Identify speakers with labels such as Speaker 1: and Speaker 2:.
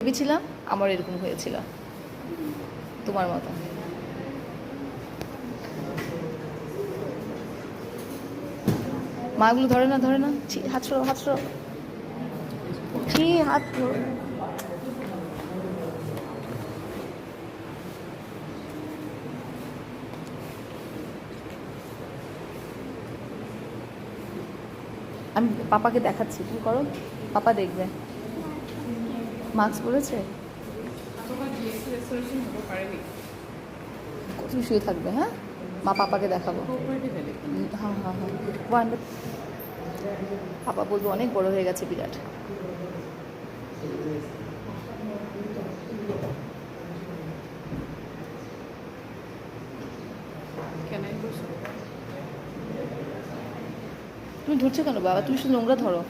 Speaker 1: ভেবেছিলাম আমার এরকম হয়েছিল তোমার মতো। মাগুলো ধরে না, ধরে না, ছি, হাত সরো, হাত সরো, ছি, হাত ধরো। আমি পাপাকে দেখাচ্ছি, তুমি করো, পাপা দেখবে। মাস্ক পরেছে, কত শুয়ে থাকবে। হ্যাঁ, মা পাপাকে দেখাবো। হ্যাঁ হ্যাঁ হ্যাঁ, ওয়ান, পাপা বলবো অনেক বড় হয়ে গেছে, বিরাট। তুমি ধরছো কেন বাবা? তুমি শুধু নোংরা ধরো।